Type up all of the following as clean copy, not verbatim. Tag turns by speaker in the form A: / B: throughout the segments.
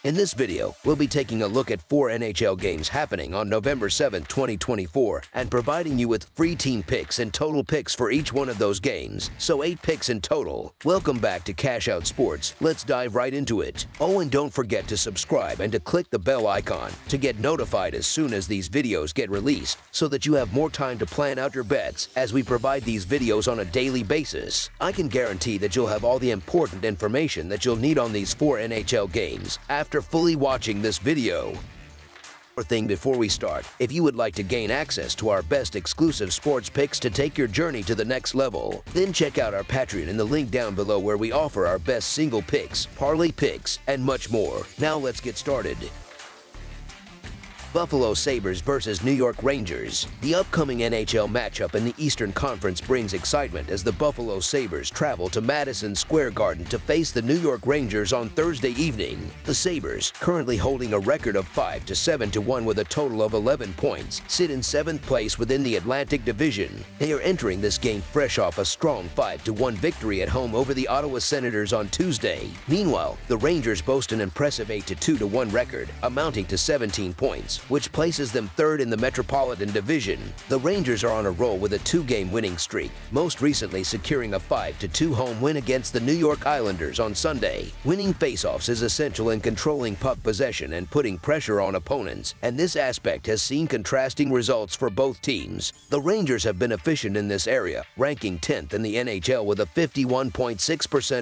A: In this video, we'll be taking a look at 4 NHL games happening on November 7, 2024, and providing you with free team picks and total picks for each one of those games, so 8 picks in total. Welcome back to Cash Out Sports. Let's dive right into it. Oh, and don't forget to subscribe and to click the bell icon to get notified as soon as these videos get released, so that you have more time to plan out your bets as we provide these videos on a daily basis. I can guarantee that you'll have all the important information that you'll need on these 4 NHL games after fully watching this video. One thing before we start, if you would like to gain access to our best exclusive sports picks to take your journey to the next level, then check out our Patreon in the link down below, where we offer our best single picks, parlay picks, and much more. Now let's get started. Buffalo Sabres versus New York Rangers. The upcoming NHL matchup in the Eastern Conference brings excitement as the Buffalo Sabres travel to Madison Square Garden to face the New York Rangers on Thursday evening. The Sabres, currently holding a record of 5-7-1 with a total of 11 points, sit in 7th place within the Atlantic Division. They are entering this game fresh off a strong 5-1 victory at home over the Ottawa Senators on Tuesday. Meanwhile, the Rangers boast an impressive 8-2-1 record, amounting to 17 points, which places them 3rd in the Metropolitan Division. The Rangers are on a roll with a 2-game winning streak, most recently securing a 5-2 home win against the New York Islanders on Sunday. Winning faceoffs is essential in controlling puck possession and putting pressure on opponents, and this aspect has seen contrasting results for both teams. The Rangers have been efficient in this area, ranking 10th in the NHL with a 51.6%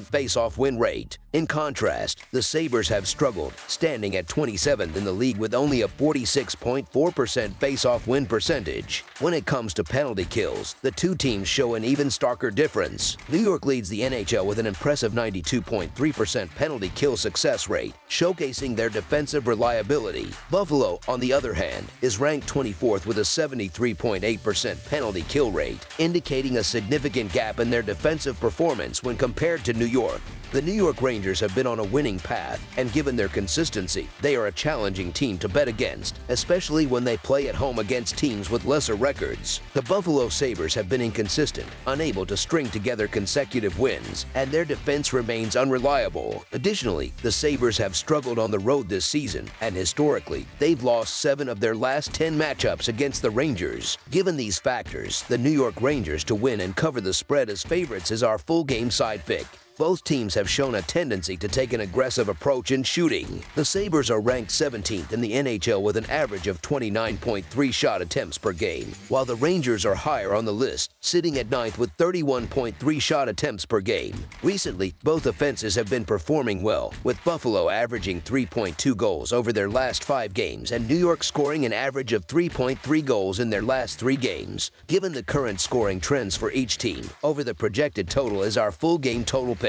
A: faceoff win rate. In contrast, the Sabres have struggled, standing at 27th in the league with only a 46.4% face-off win percentage. When it comes to penalty kills, the two teams show an even starker difference. New York leads the NHL with an impressive 92.3% penalty kill success rate, showcasing their defensive reliability. Buffalo, on the other hand, is ranked 24th with a 73.8% penalty kill rate, indicating a significant gap in their defensive performance when compared to New York. The New York Rangers have been on a winning path, and given their consistency, they are a challenging team to bet against, especially when they play at home against teams with lesser records. The Buffalo Sabres have been inconsistent, unable to string together consecutive wins, and their defense remains unreliable. Additionally, the Sabres have struggled on the road this season, and historically, they've lost 7 of their last 10 matchups against the Rangers. Given these factors, the New York Rangers to win and cover the spread as favorites is our full game side pick. Both teams have shown a tendency to take an aggressive approach in shooting. The Sabres are ranked 17th in the NHL with an average of 29.3 shot attempts per game, while the Rangers are higher on the list, sitting at 9th with 31.3 shot attempts per game. Recently, both offenses have been performing well, with Buffalo averaging 3.2 goals over their last 5 games and New York scoring an average of 3.3 goals in their last 3 games. Given the current scoring trends for each team, over the projected total is our full game total pick.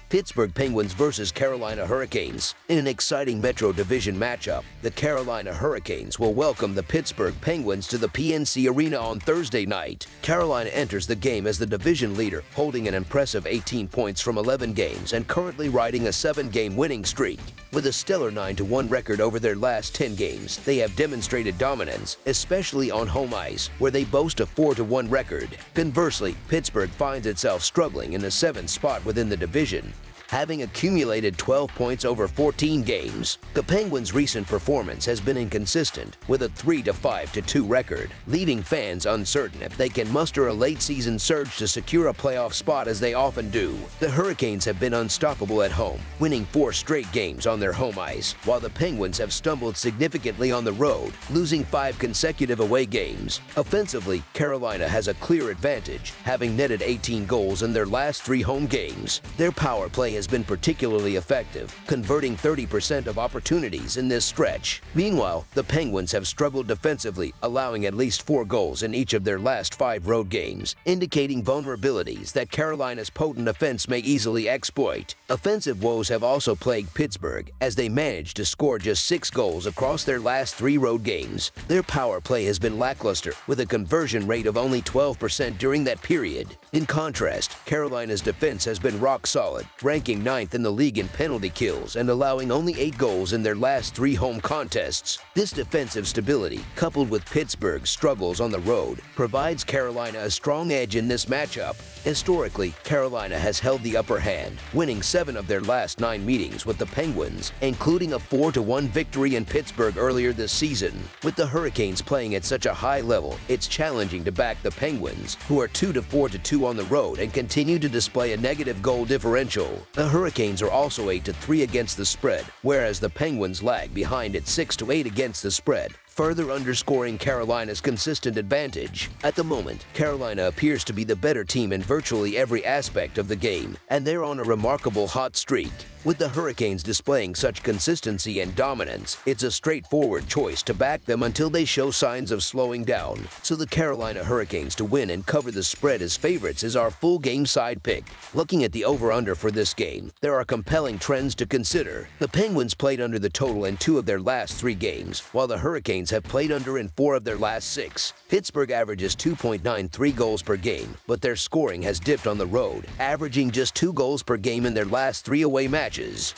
A: Pittsburgh Penguins versus Carolina Hurricanes. In an exciting Metro Division matchup, the Carolina Hurricanes will welcome the Pittsburgh Penguins to the PNC Arena on Thursday night. Carolina enters the game as the division leader, holding an impressive 18 points from 11 games and currently riding a 7-game winning streak. With a stellar 9-1 record over their last 10 games, they have demonstrated dominance, especially on home ice, where they boast a 4-1 record. Conversely, Pittsburgh finds itself struggling in the 7th spot within the division, having accumulated 12 points over 14 games. The Penguins' recent performance has been inconsistent, with a 3-5-2 record, leaving fans uncertain if they can muster a late-season surge to secure a playoff spot as they often do. The Hurricanes have been unstoppable at home, winning 4 straight games on their home ice, while the Penguins have stumbled significantly on the road, losing 5 consecutive away games. Offensively, Carolina has a clear advantage, having netted 18 goals in their last 3 home games. Their power play has been particularly effective, converting 30% of opportunities in this stretch. Meanwhile, the Penguins have struggled defensively, allowing at least 4 goals in each of their last 5 road games, indicating vulnerabilities that Carolina's potent offense may easily exploit. Offensive woes have also plagued Pittsburgh, as they managed to score just 6 goals across their last 3 road games. Their power play has been lackluster, with a conversion rate of only 12% during that period. In contrast, Carolina's defense has been rock solid, ranking ranking 9th in the league in penalty kills and allowing only 8 goals in their last 3 home contests. This defensive stability, coupled with Pittsburgh's struggles on the road, provides Carolina a strong edge in this matchup. Historically, Carolina has held the upper hand, winning 7 of their last 9 meetings with the Penguins, including a 4-1 victory in Pittsburgh earlier this season. With the Hurricanes playing at such a high level, it's challenging to back the Penguins, who are 2-4-2 on the road and continue to display a negative goal differential. The Hurricanes are also 8-3 against the spread, whereas the Penguins lag behind at 6-8 against the spread, further underscoring Carolina's consistent advantage. At the moment, Carolina appears to be the better team in virtually every aspect of the game, and they're on a remarkable hot streak. With the Hurricanes displaying such consistency and dominance, it's a straightforward choice to back them until they show signs of slowing down. So the Carolina Hurricanes to win and cover the spread as favorites is our full game side pick. Looking at the over-under for this game, there are compelling trends to consider. The Penguins played under the total in 2 of their last 3 games, while the Hurricanes have played under in 4 of their last 6. Pittsburgh averages 2.93 goals per game, but their scoring has dipped on the road, averaging just 2 goals per game in their last 3 away matches.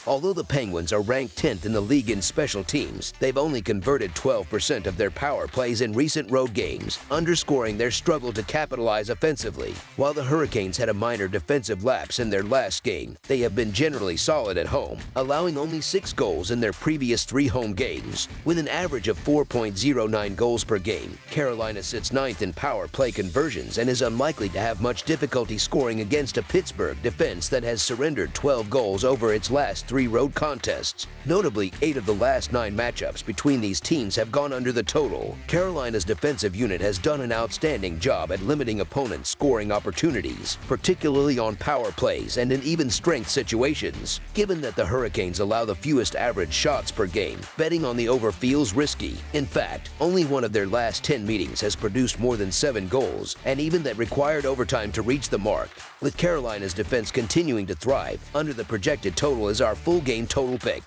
A: Although the Penguins are ranked 10th in the league in special teams, they've only converted 12% of their power plays in recent road games, underscoring their struggle to capitalize offensively. While the Hurricanes had a minor defensive lapse in their last game, they have been generally solid at home, allowing only 6 goals in their previous 3 home games. With an average of 4.09 goals per game, Carolina sits 9th in power play conversions and is unlikely to have much difficulty scoring against a Pittsburgh defense that has surrendered 12 goals over its last 3 road contests. Notably, 8 of the last 9 matchups between these teams have gone under the total. Carolina's defensive unit has done an outstanding job at limiting opponents' scoring opportunities, particularly on power plays and in even strength situations. Given that the Hurricanes allow the fewest average shots per game, betting on the over feels risky. In fact, only 1 of their last 10 meetings has produced more than 7 goals, and even that required overtime to reach the mark. With Carolina's defense continuing to thrive, under the projected total is our full game total pick.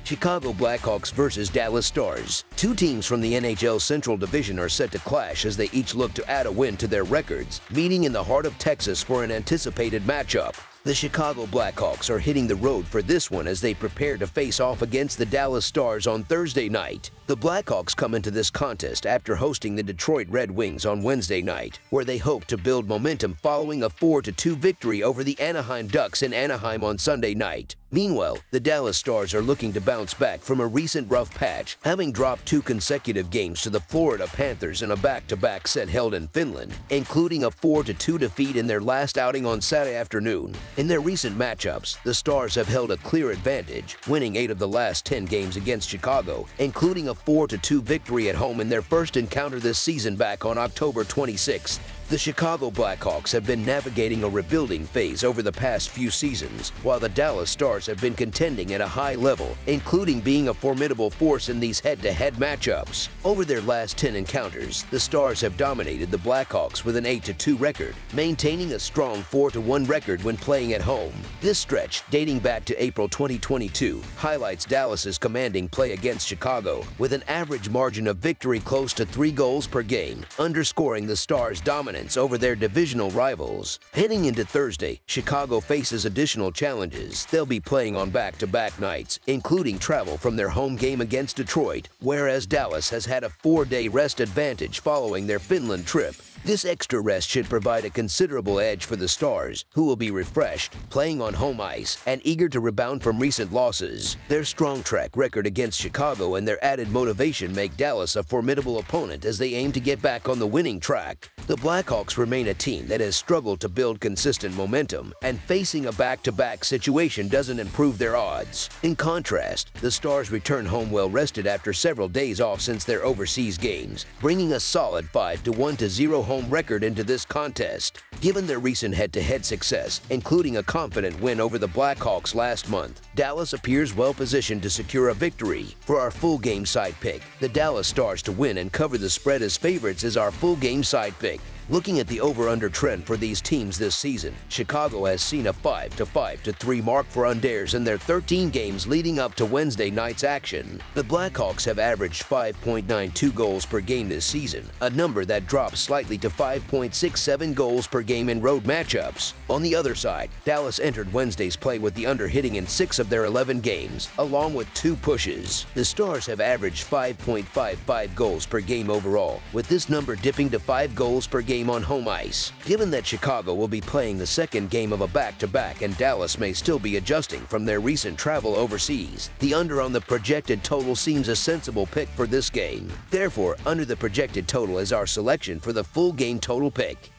A: Chicago Blackhawks versus Dallas Stars. 2 teams from the NHL Central Division are set to clash as they each look to add a win to their records, meeting in the heart of Texas for an anticipated matchup. The Chicago Blackhawks are hitting the road for this one as they prepare to face off against the Dallas Stars on Thursday night. The Blackhawks come into this contest after hosting the Detroit Red Wings on Wednesday night, where they hope to build momentum following a 4-2 victory over the Anaheim Ducks in Anaheim on Sunday night. Meanwhile, the Dallas Stars are looking to bounce back from a recent rough patch, having dropped 2 consecutive games to the Florida Panthers in a back-to-back set held in Finland, including a 4-2 defeat in their last outing on Saturday afternoon. In their recent matchups, the Stars have held a clear advantage, winning 8 of the last 10 games against Chicago, including a 4-2 victory at home in their first encounter this season back on October 26th. The Chicago Blackhawks have been navigating a rebuilding phase over the past few seasons, while the Dallas Stars have been contending at a high level, including being a formidable force in these head-to-head matchups. Over their last 10 encounters, the Stars have dominated the Blackhawks with an 8-2 record, maintaining a strong 4-1 record when playing at home. This stretch, dating back to April 2022, highlights Dallas's commanding play against Chicago, with an average margin of victory close to 3 goals per game, underscoring the Stars' dominance over their divisional rivals. Heading into Thursday, Chicago faces additional challenges. They'll be playing on back-to-back nights, including travel from their home game against Detroit, whereas Dallas has had a 4-day rest advantage following their Finland trip. This extra rest should provide a considerable edge for the Stars, who will be refreshed, playing on home ice, and eager to rebound from recent losses. Their strong track record against Chicago and their added motivation make Dallas a formidable opponent as they aim to get back on the winning track. The Blackhawks remain a team that has struggled to build consistent momentum, and facing a back-to-back situation doesn't improve their odds. In contrast, the Stars return home well-rested after several days off since their overseas games, bringing a solid 5-1-0 home record into this contest. Given their recent head-to-head success, including a confident win over the Blackhawks last month, Dallas appears well-positioned to secure a victory. For our full game side pick, the Dallas Stars to win and cover the spread as favorites is our full game side pick. Looking at the over-under trend for these teams this season, Chicago has seen a 5-3 mark for unders in their 13 games leading up to Wednesday night's action. The Blackhawks have averaged 5.92 goals per game this season, a number that drops slightly to 5.67 goals per game in road matchups. On the other side, Dallas entered Wednesday's play with the under hitting in 6 of their 11 games, along with 2 pushes. The Stars have averaged 5.55 goals per game overall, with this number dipping to 5 goals per game on home ice. Given that Chicago will be playing the second game of a back-to-back and Dallas may still be adjusting from their recent travel overseas, the under on the projected total seems a sensible pick for this game. Therefore, under the projected total is our selection for the full game total pick.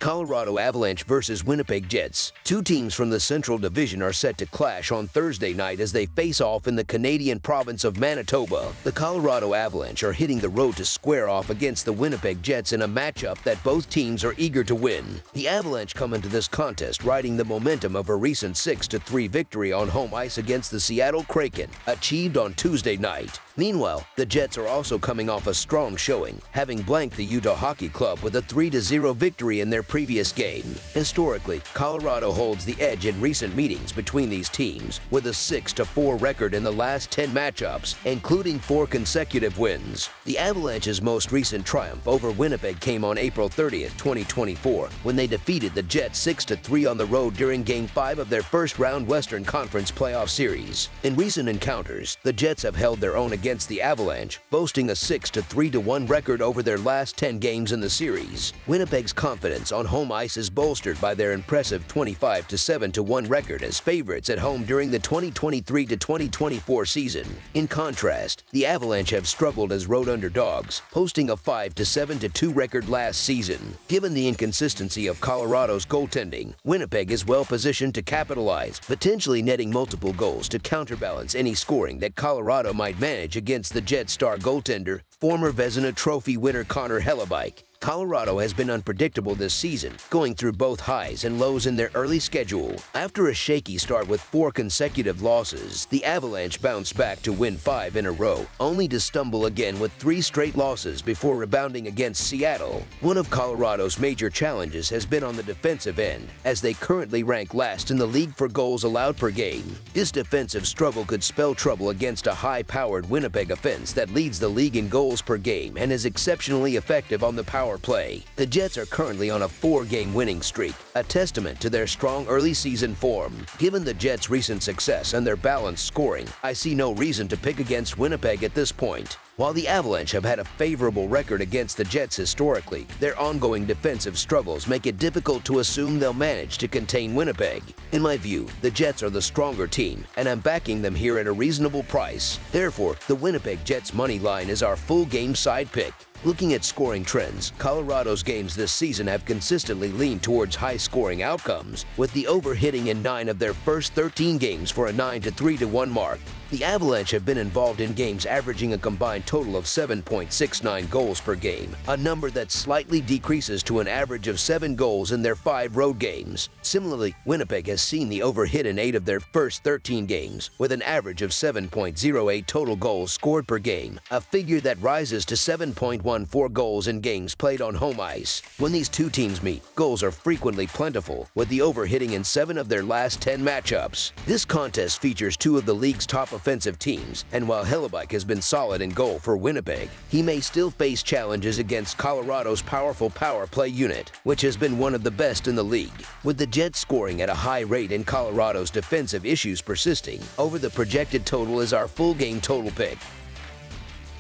A: Colorado Avalanche versus Winnipeg Jets. Two teams from the Central Division are set to clash on Thursday night as they face off in the Canadian province of Manitoba. The Colorado Avalanche are hitting the road to square off against the Winnipeg Jets in a matchup that both teams are eager to win. The Avalanche come into this contest riding the momentum of a recent 6-3 victory on home ice against the Seattle Kraken, achieved on Tuesday night. Meanwhile, the Jets are also coming off a strong showing, having blanked the Utah Hockey Club with a 3-0 victory in their previous game. Historically, Colorado holds the edge in recent meetings between these teams, with a 6-4 record in the last 10 matchups, including 4 consecutive wins. The Avalanche's most recent triumph over Winnipeg came on April 30th, 2024, when they defeated the Jets 6-3 on the road during Game 5 of their first-round Western Conference playoff series. In recent encounters, the Jets have held their own against the Avalanche, boasting a 6-3-1 record over their last 10 games in the series. Winnipeg's confidence on home ice is bolstered by their impressive 25-7-1 record as favorites at home during the 2023-2024 season. In contrast, the Avalanche have struggled as road underdogs, posting a 5-7-2 record last season. Given the inconsistency of Colorado's goaltending, Winnipeg is well positioned to capitalize, potentially netting multiple goals to counterbalance any scoring that Colorado might manage against the Jets star goaltender, former Vezina Trophy winner Connor Hellebuyck. Colorado has been unpredictable this season, going through both highs and lows in their early schedule. After a shaky start with 4 consecutive losses, the Avalanche bounced back to win 5 in a row, only to stumble again with 3 straight losses before rebounding against Seattle. One of Colorado's major challenges has been on the defensive end, as they currently rank last in the league for goals allowed per game. This defensive struggle could spell trouble against a high-powered Winnipeg offense that leads the league in goals per game and is exceptionally effective on the power play. The Jets are currently on a 4-game winning streak, a testament to their strong early season form. Given the Jets' recent success and their balanced scoring, I see no reason to pick against Winnipeg at this point. While the Avalanche have had a favorable record against the Jets historically, their ongoing defensive struggles make it difficult to assume they'll manage to contain Winnipeg. In my view, the Jets are the stronger team, and I'm backing them here at a reasonable price. Therefore, the Winnipeg Jets money line is our full game side pick. Looking at scoring trends, Colorado's games this season have consistently leaned towards high-scoring outcomes, with the over hitting in 9 of their first 13 games for a 9-3-1 mark. The Avalanche have been involved in games averaging a combined total of 7.69 goals per game, a number that slightly decreases to an average of 7 goals in their 5 road games. Similarly, Winnipeg has seen the over hit in 8 of their first 13 games, with an average of 7.08 total goals scored per game, a figure that rises to 7.14 goals in games played on home ice. When these two teams meet, goals are frequently plentiful, with the over hitting in 7 of their last 10 matchups. This contest features 2 of the league's top offensive teams, and while Hellebuyck has been solid in goal for Winnipeg, he may still face challenges against Colorado's powerful power play unit, which has been one of the best in the league. With the Jets scoring at a high rate and Colorado's defensive issues persisting, over the projected total is our full game total pick.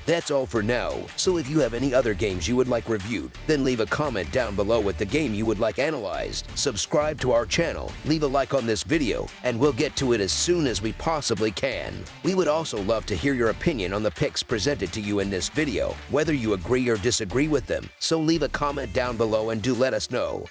A: That's all for now, so if you have any other games you would like reviewed, then leave a comment down below with the game you would like analyzed. Subscribe to our channel, leave a like on this video, and we'll get to it as soon as we possibly can. We would also love to hear your opinion on the picks presented to you in this video, whether you agree or disagree with them, so leave a comment down below and do let us know.